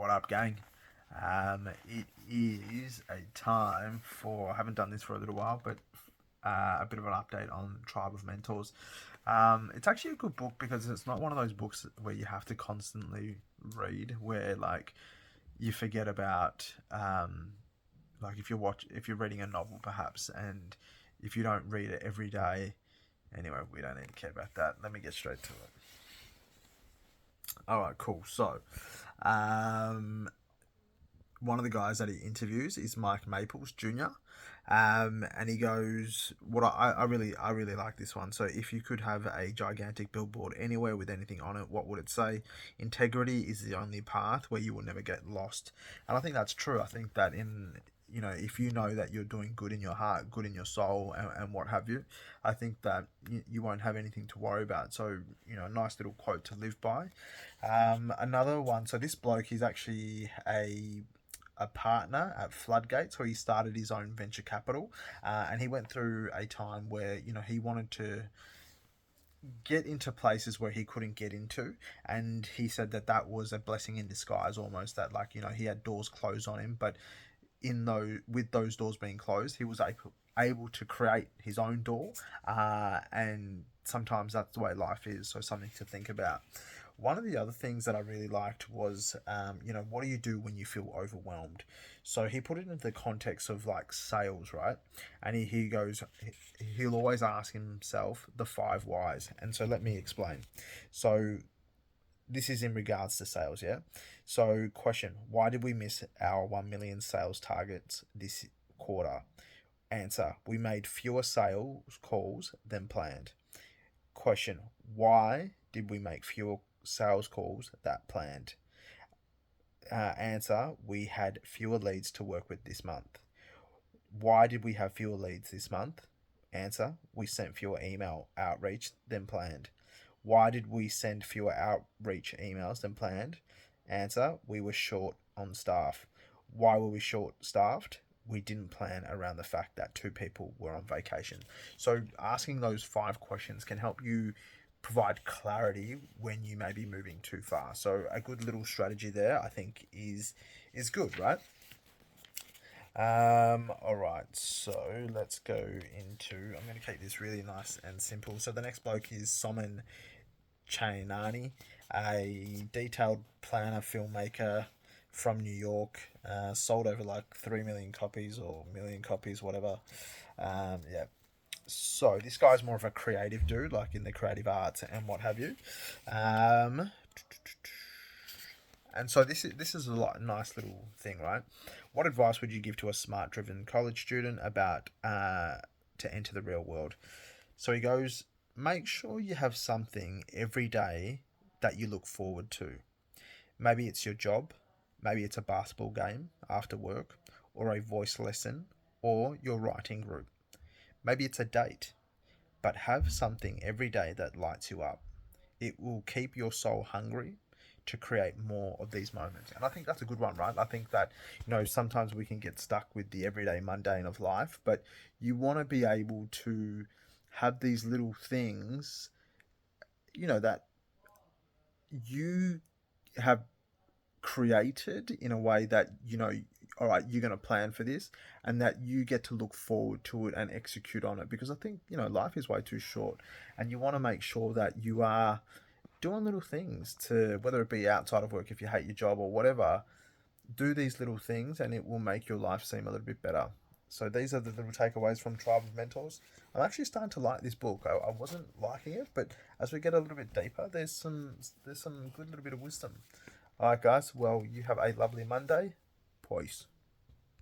What up, gang? It is a time for, I haven't done this for a little while, but a bit of an update on Tribe of Mentors. It's actually a good book because it's not one of those books where you have to constantly read, where like you forget about, like if you're reading a novel perhaps, and if you don't read it every day. Anyway, we don't need to care about that. Let me get straight to it. All right, cool. So, um, one of the guys that he interviews is Mike Maples Jr. And he goes, "What I really like this one. So, if you could have a gigantic billboard anywhere with anything on it, what would it say? Integrity is the only path where you will never get lost." And I think that's true. I think that if you know that you're doing good in your heart, good in your soul, and what have you, I think that you won't have anything to worry about. So, a nice little quote to live by. Another one. So this bloke, he's actually a partner at Floodgates, where he started his own venture capital, and he went through a time where he wanted to get into places where he couldn't get into, and he said that that was a blessing in disguise, almost, that like he had doors closed on him, but with those doors being closed, he was able to create his own door, and sometimes that's the way life is. So something to think about. One of the other things that I really liked was, what do you do when you feel overwhelmed? So he put it into the context of like sales, right? And he goes, he'll always ask himself the five whys. And so let me explain. So this is in regards to sales, yeah? So, question: why did we miss our 1 million sales targets this quarter? Answer: we made fewer sales calls than planned. Question: why did we make fewer sales calls than planned? Answer: we had fewer leads to work with this month. Why did we have fewer leads this month? Answer: we sent fewer email outreach than planned. Why did we send fewer outreach emails than planned? Answer: we were short on staff. Why were we short staffed? We didn't plan around the fact that two people were on vacation. So asking those five questions can help you provide clarity when you may be moving too far. So a good little strategy there, I think, is good, right? All right, so let's go into. I'm going to keep this really nice and simple. So the next bloke is Soman Chainani, a detailed planner filmmaker from New York. Sold over like 3 million copies or million copies, whatever. Yeah. So this guy's more of a creative dude, like in the creative arts and what have you. Um, and so this is a nice little thing, right? What advice would you give to a smart driven college student about to enter the real world? So he goes, make sure you have something every day that you look forward to. Maybe it's your job, maybe it's a basketball game after work, or a voice lesson, or your writing group. Maybe it's a date, but have something every day that lights you up. It will keep your soul hungry to create more of these moments. And I think that's a good one, right? I think that, sometimes we can get stuck with the everyday mundane of life, but you want to be able to have these little things, that you have created in a way that, all right, you're going to plan for this, and that you get to look forward to it and execute on it. Because I think, life is way too short, and you want to make sure that you are doing little things to, whether it be outside of work, if you hate your job or whatever, do these little things and it will make your life seem a little bit better. So these are the little takeaways from Tribe of Mentors. I'm actually starting to like this book. I wasn't liking it, but as we get a little bit deeper, there's some good little bit of wisdom. All right, guys. Well, you have a lovely Monday. Peace.